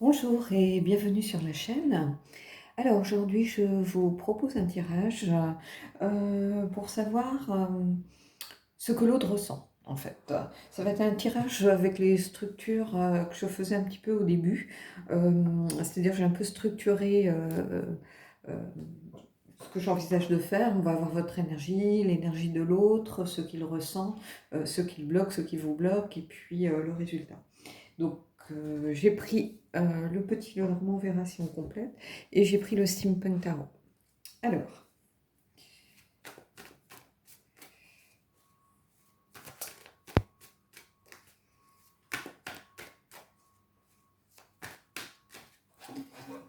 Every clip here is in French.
Bonjour et bienvenue sur la chaîne. Alors aujourd'hui, je vous propose un tirage pour savoir ce que l'autre ressent en fait. Ça va être un tirage avec les structures que je faisais un petit peu au début. C'est-à-dire j'ai un peu structuré euh, ce que j'envisage de faire. On va avoir votre énergie, l'énergie de l'autre, ce qu'il ressent, ce qu'il bloque, ce qui vous bloque et puis le résultat. Donc, j'ai pris le petit Lenormand Verration complète et j'ai pris le Steampunk Tarot. Alors,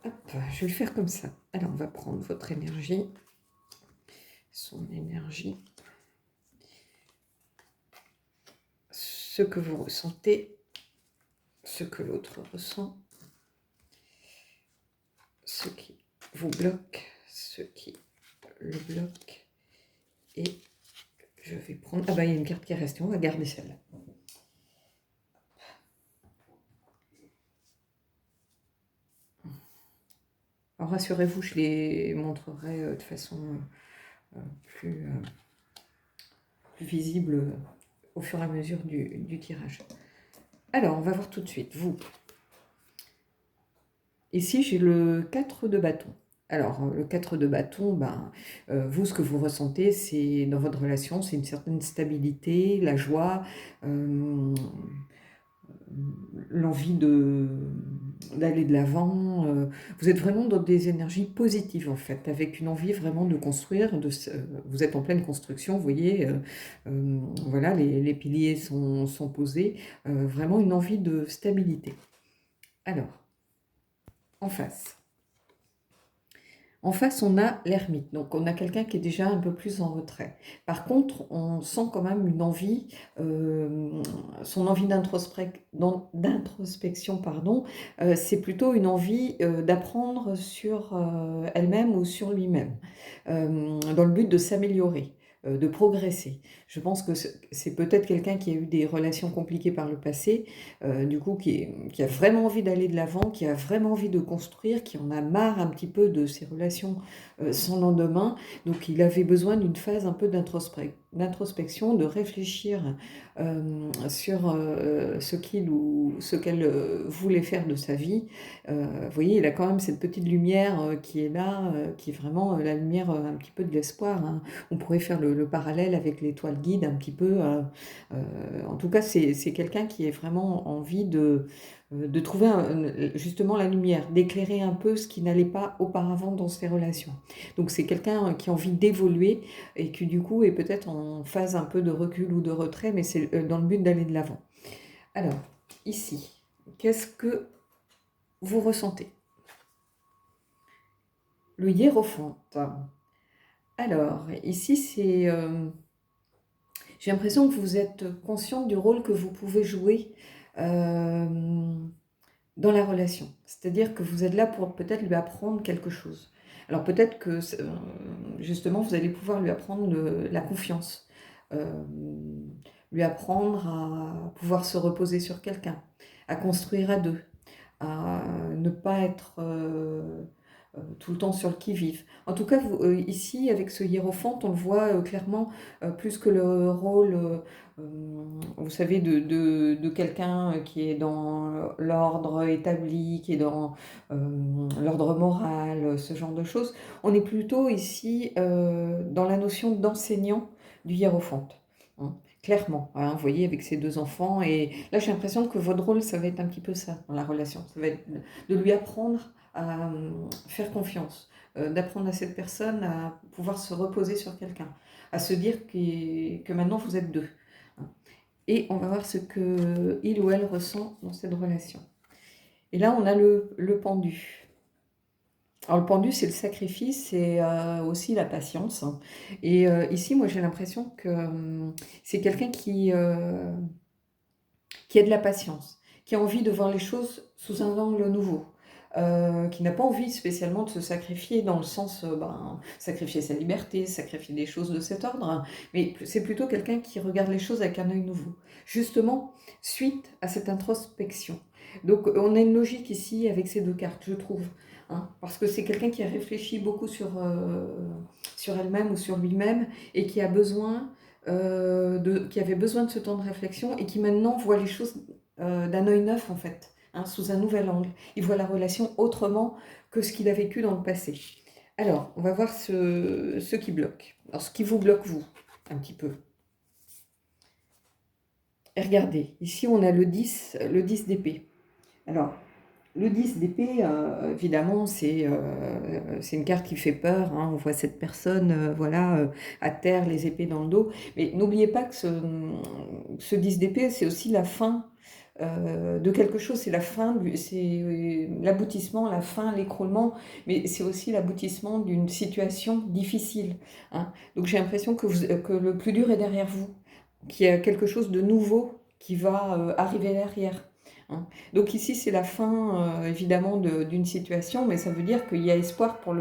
hop, je vais le faire comme ça. Alors, on va prendre votre énergie, son énergie, ce que vous ressentez, ce que l'autre ressent, ce qui vous bloque, ce qui le bloque. Et je vais prendre... Ah bah, il y a une carte qui est restée, on va garder celle-là. Alors rassurez-vous, je les montrerai de façon plus visible au fur et à mesure du tirage. Alors, on va voir tout de suite. Vous, ici, j'ai le 4 de bâton. Alors, le 4 de bâton, vous, ce que vous ressentez, c'est dans votre relation, c'est une certaine stabilité, la joie, l'envie d'aller de l'avant. Vous êtes vraiment dans des énergies positives, en fait, avec une envie vraiment de construire. Vous êtes en pleine construction, vous voyez, voilà, les piliers sont posés. Vraiment une envie de stabilité. Alors, en face. En face, on a l'ermite, donc on a quelqu'un qui est déjà un peu plus en retrait. Par contre, on sent quand même une envie, son envie d'introspection, pardon, c'est plutôt une envie d'apprendre sur elle-même ou sur lui-même, dans le but de s'améliorer, de progresser. Je pense que c'est peut-être quelqu'un qui a eu des relations compliquées par le passé, du coup qui a vraiment envie d'aller de l'avant, qui a vraiment envie de construire, qui en a marre un petit peu de ses relations sans lendemain. Donc il avait besoin d'une phase un peu d'introspection, de réfléchir sur ce qu'il ou ce qu'elle voulait faire de sa vie. Vous voyez, il a quand même cette petite lumière qui est là, qui est vraiment la lumière un petit peu de l'espoir, hein. On pourrait faire le parallèle avec l'étoile guide un petit peu. En tout cas, c'est quelqu'un qui est vraiment envie de trouver justement la lumière, d'éclairer un peu ce qui n'allait pas auparavant dans ses relations. Donc c'est quelqu'un qui a envie d'évoluer et qui du coup est peut-être en phase un peu de recul ou de retrait, mais c'est dans le but d'aller de l'avant. Alors, ici, qu'est-ce que vous ressentez? Le hiérophante. Alors, ici, j'ai l'impression que vous êtes consciente du rôle que vous pouvez jouer dans la relation. C'est-à-dire que vous êtes là pour peut-être lui apprendre quelque chose. Alors peut-être que justement, vous allez pouvoir lui apprendre la confiance, euh, lui apprendre à pouvoir se reposer sur quelqu'un, à construire à deux, à ne pas être tout le temps sur le qui-vive. En tout cas, ici, avec ce hiérophante, on le voit clairement, plus que le rôle, vous savez, de quelqu'un qui est dans l'ordre établi, qui est dans l'ordre moral, ce genre de choses. On est plutôt ici dans la notion d'enseignant du hiérophante, hein. Clairement, hein, vous voyez, avec ces deux enfants. Et là, j'ai l'impression que votre rôle, ça va être un petit peu ça dans la relation. Ça va être de lui apprendre à faire confiance, d'apprendre à cette personne à pouvoir se reposer sur quelqu'un, à se dire que maintenant vous êtes deux, hein. Et on va voir ce qu'il ou elle ressent dans cette relation. Et là, on a le pendu. Alors le pendu, c'est le sacrifice et aussi la patience, hein. Et ici, moi, j'ai l'impression que c'est quelqu'un qui a de la patience, qui a envie de voir les choses sous un angle nouveau, qui n'a pas envie spécialement de se sacrifier dans le sens, sacrifier sa liberté, sacrifier des choses de cet ordre, hein. Mais c'est plutôt quelqu'un qui regarde les choses avec un œil nouveau, justement suite à cette introspection. Donc on a une logique ici avec ces deux cartes, je trouve. Hein, parce que c'est quelqu'un qui a réfléchi beaucoup sur elle-même ou sur lui-même et qui a besoin qui avait besoin de ce temps de réflexion et qui maintenant voit les choses d'un œil neuf en fait, hein, sous un nouvel angle. Il voit la relation autrement que ce qu'il a vécu dans le passé. Alors, on va voir ce qui bloque. Alors, ce qui vous bloque, vous, un petit peu. Et regardez, ici, on a le 10 d'épée. Alors, le 10 d'épée, évidemment, c'est une carte qui fait peur. Hein. On voit cette personne voilà, à terre, les épées dans le dos. Mais n'oubliez pas que ce 10 d'épée, c'est aussi la fin de quelque chose. C'est la fin, c'est l'aboutissement, la fin, l'écroulement. Mais c'est aussi l'aboutissement d'une situation difficile. Hein. Donc j'ai l'impression que le plus dur est derrière vous, qu'il y a quelque chose de nouveau qui va arriver derrière. Hein. Donc ici, c'est la fin, évidemment, d'une situation, mais ça veut dire qu'il y a espoir pour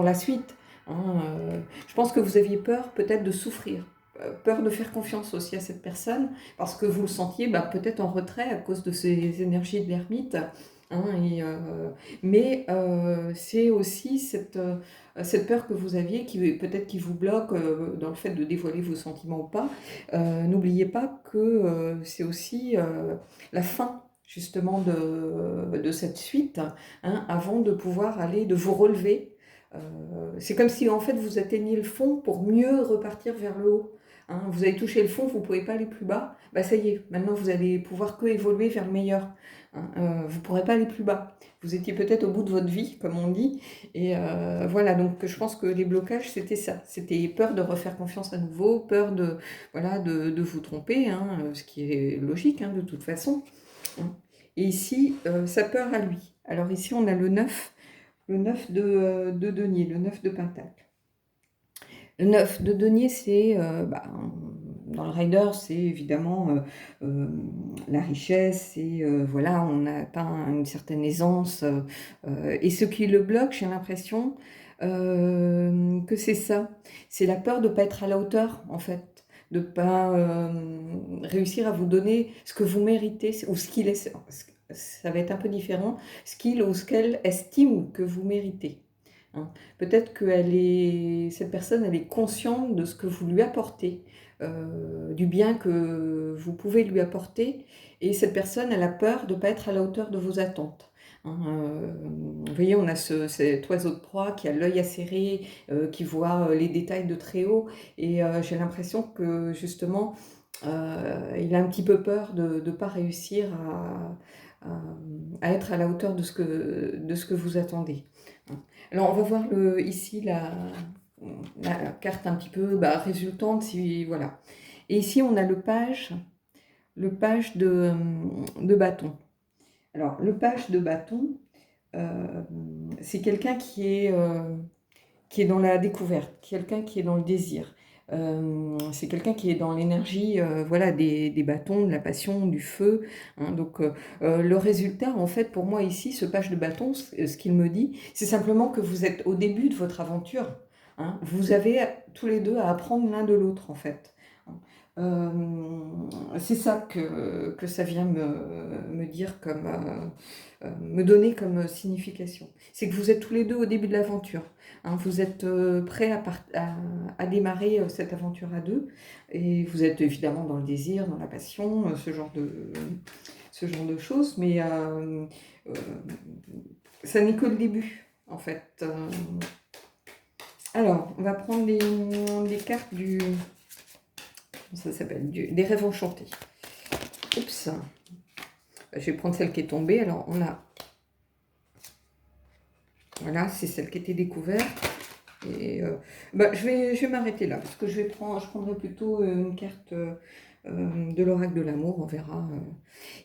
la suite. Hein. Je pense que vous aviez peur peut-être de souffrir, peur de faire confiance aussi à cette personne, parce que vous le sentiez peut-être en retrait à cause de ces énergies de l'ermite. Hein, mais c'est aussi cette peur que vous aviez qui peut-être qui vous bloque dans le fait de dévoiler vos sentiments ou pas. N'oubliez pas que c'est aussi la fin justement de cette suite, hein, avant de pouvoir aller, de vous relever. C'est comme si en fait vous atteigniez le fond pour mieux repartir vers le haut. Hein. Vous avez touché le fond, vous ne pouvez pas aller plus bas. Bah ça y est, maintenant vous allez pouvoir que évoluer vers le meilleur. Hein. Vous ne pourrez pas aller plus bas. Vous étiez peut-être au bout de votre vie, comme on dit. Et voilà, donc je pense que les blocages, c'était ça. C'était peur de refaire confiance à nouveau, peur voilà, de vous tromper, hein, ce qui est logique hein, de toute façon. Hein. Et ici, sa peur à lui. Alors ici, on a le 9 de denier, le 9 de pentacle. Le 9 de denier, c'est, dans le rider, c'est évidemment la richesse, et voilà, on a atteint une certaine aisance. Et ce qui le bloque, j'ai l'impression que c'est ça. C'est la peur de ne pas être à la hauteur, en fait. De ne pas réussir à vous donner ce que vous méritez, ou ce qu'il est. Ça va être un peu différent, ce qu'il ou ce qu'elle estime que vous méritez. Hein. Peut-être que cette personne, elle est consciente de ce que vous lui apportez, du bien que vous pouvez lui apporter, et cette personne, elle a peur de ne pas être à la hauteur de vos attentes. Hein. Vous voyez, on a cet oiseau de proie qui a l'œil acéré, qui voit les détails de très haut, et j'ai l'impression que justement, il a un petit peu peur de ne pas réussir à être à la hauteur de ce que vous attendez. Hein. Alors, on va voir ici la carte un petit peu résultante. Voilà. Et ici, on a le page de bâton. Alors, le page de bâton, c'est quelqu'un qui est dans la découverte, quelqu'un qui est dans le désir. C'est quelqu'un qui est dans l'énergie voilà, des bâtons, de la passion, du feu. Hein. Donc le résultat, en fait, pour moi ici, ce page de bâton, ce qu'il me dit, c'est simplement que vous êtes au début de votre aventure. Hein. Vous avez tous les deux à apprendre l'un de l'autre, en fait. Euh, c'est ça que ça vient me dire me donner comme signification. C'est que vous êtes tous les deux au début de l'aventure. Hein. Vous êtes prêts à démarrer cette aventure à deux. Et vous êtes évidemment dans le désir, dans la passion, ce genre de choses. Mais ça n'est que le début, en fait. Alors, on va prendre les cartes ça s'appelle des rêves enchantés. Oups. Je vais prendre celle qui est tombée. Alors, on a... Voilà, c'est celle qui était découverte. Et je vais m'arrêter là, parce que je prendrai plutôt une carte de l'oracle de l'amour, on verra.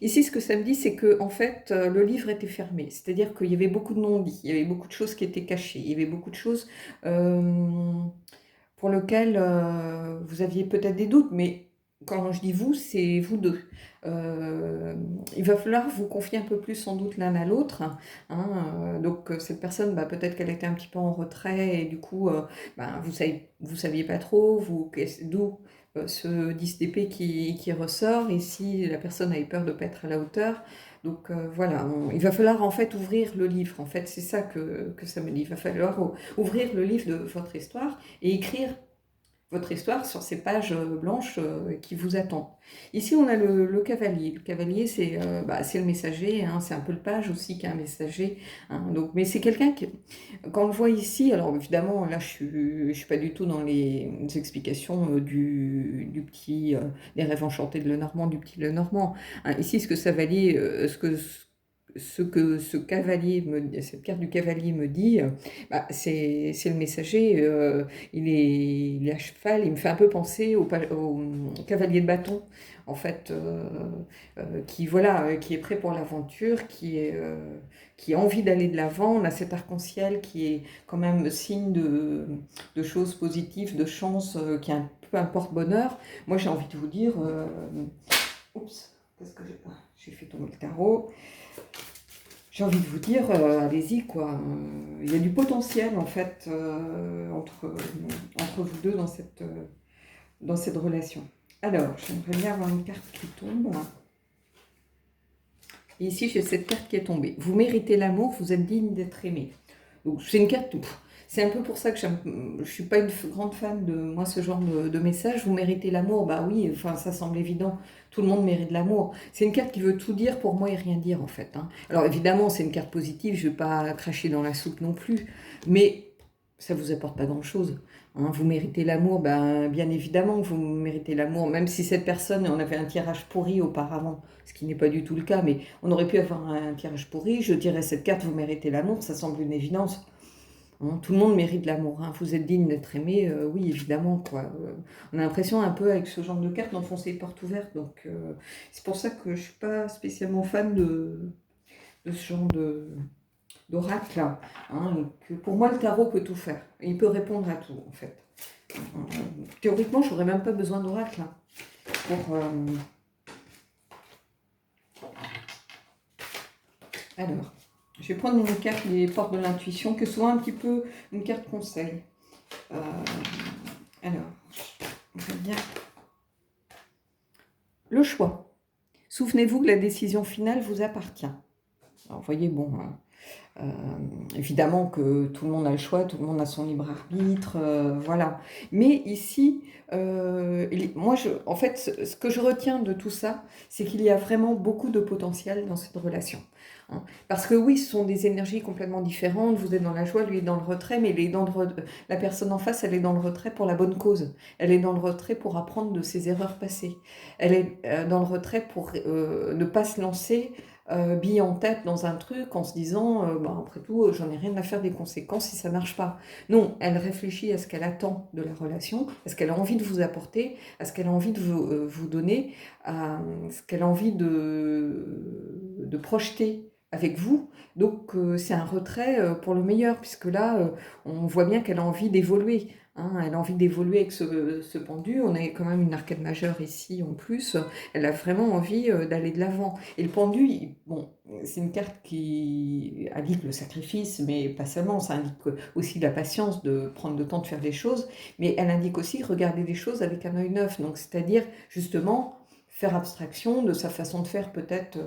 Ici, ce que ça me dit, c'est que en fait, le livre était fermé. C'est-à-dire qu'il y avait beaucoup de non-dits, il y avait beaucoup de choses qui étaient cachées, il y avait beaucoup de choses pour lesquelles vous aviez peut-être des doutes, mais quand je dis vous, c'est vous deux. Il va falloir vous confier un peu plus sans doute l'un à l'autre. Hein. Donc cette personne, peut-être qu'elle était un petit peu en retrait et du coup, vous saviez pas trop, d'où ce 10 d'épée qui ressort. Et si la personne avait peur de ne pas être à la hauteur, Donc voilà, il va falloir en fait ouvrir le livre. En fait, c'est ça que ça me dit. Il va falloir ouvrir le livre de votre histoire et écrire votre histoire sur ces pages blanches qui vous attendent. Ici, on a le cavalier. Le cavalier, c'est le messager, hein, c'est un peu le page aussi qui est un messager. Hein, donc, mais c'est quelqu'un qui, quand on le voit ici, alors évidemment, là, je suis pas du tout dans les explications du petit, des rêves enchantés de Lenormand, du petit Lenormand. Hein, ici, ce que ce cavalier cette carte du cavalier me dit, bah, c'est le messager. Il est à cheval. Il me fait un peu penser au cavalier de bâton, en fait, qui voilà, qui est prêt pour l'aventure, qui a envie d'aller de l'avant. On a cet arc-en-ciel qui est quand même signe de choses positives, de chance, qui est un peu un porte-bonheur. Moi, j'ai envie de vous dire, oups, qu'est-ce que j'ai fait tomber le tarot. J'ai envie de vous dire, allez-y, quoi. Il y a du potentiel, en fait, entre vous deux dans cette relation. Alors, j'aimerais bien avoir une carte qui tombe. Et ici, j'ai cette carte qui est tombée. Vous méritez l'amour, vous êtes digne d'être aimé. Donc, c'est une carte... C'est un peu pour ça que je ne suis pas une grande fan de moi ce genre de message. Vous méritez l'amour, bah oui, enfin ça semble évident. Tout le monde mérite l'amour. C'est une carte qui veut tout dire pour moi et rien dire en fait. Hein. Alors évidemment, c'est une carte positive. Je ne vais pas cracher dans la soupe non plus, mais ça vous apporte pas grand-chose. Hein. Vous méritez l'amour, ben, bien évidemment que vous méritez l'amour, même si cette personne, on avait un tirage pourri auparavant, ce qui n'est pas du tout le cas, mais on aurait pu avoir un tirage pourri. Je dirais cette carte, vous méritez l'amour, ça semble une évidence. Hein, tout le monde mérite l'amour. Hein. Vous êtes digne d'être aimé, oui, évidemment. Quoi. On a l'impression un peu avec ce genre de carte d'enfoncer les portes ouvertes. Donc, c'est pour ça que je ne suis pas spécialement fan de ce genre d'oracle. Hein, que pour moi, le tarot peut tout faire. Il peut répondre à tout, en fait. Théoriquement, je n'aurais même pas besoin d'oracle. Hein, pour, alors. Je vais prendre une carte des portes de l'intuition, que soit un petit peu une carte conseil. Alors, on va bien. Le choix. Souvenez-vous que la décision finale vous appartient. Alors, vous voyez, bon, évidemment que tout le monde a le choix, tout le monde a son libre arbitre, voilà. Mais ici, moi, en fait, ce que je retiens de tout ça, c'est qu'il y a vraiment beaucoup de potentiel dans cette relation. Hein. Parce que oui, ce sont des énergies complètement différentes. Vous êtes dans la joie, lui est dans le retrait, mais la personne en face, elle est dans le retrait pour la bonne cause. Elle est dans le retrait pour apprendre de ses erreurs passées. Elle est dans le retrait pour ne pas se lancer bille en tête dans un truc en se disant après tout j'en ai rien à faire des conséquences si ça marche pas. Non, elle réfléchit à ce qu'elle attend de la relation, à ce qu'elle a envie de vous apporter, à ce qu'elle a envie de vous donner, à ce qu'elle a envie de projeter avec vous. Donc c'est un retrait pour le meilleur, puisque là on voit bien qu'elle a envie d'évoluer. Hein, elle a envie d'évoluer avec ce pendu. On a quand même une arcade majeure ici en plus. Elle a vraiment envie d'aller de l'avant. Et le pendu, bon, c'est une carte qui indique le sacrifice, mais pas seulement. Ça indique aussi la patience de prendre le temps de faire des choses. Mais elle indique aussi regarder les choses avec un œil neuf. Donc, c'est-à-dire justement faire abstraction de sa façon de faire peut-être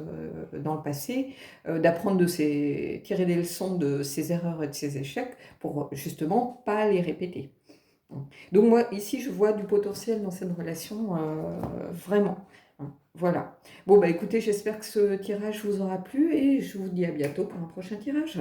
dans le passé, d'apprendre tirer des leçons de ses erreurs et de ses échecs pour justement pas les répéter. Donc moi, ici, je vois du potentiel dans cette relation, vraiment. Voilà. Bon, bah écoutez, j'espère que ce tirage vous aura plu et je vous dis à bientôt pour un prochain tirage.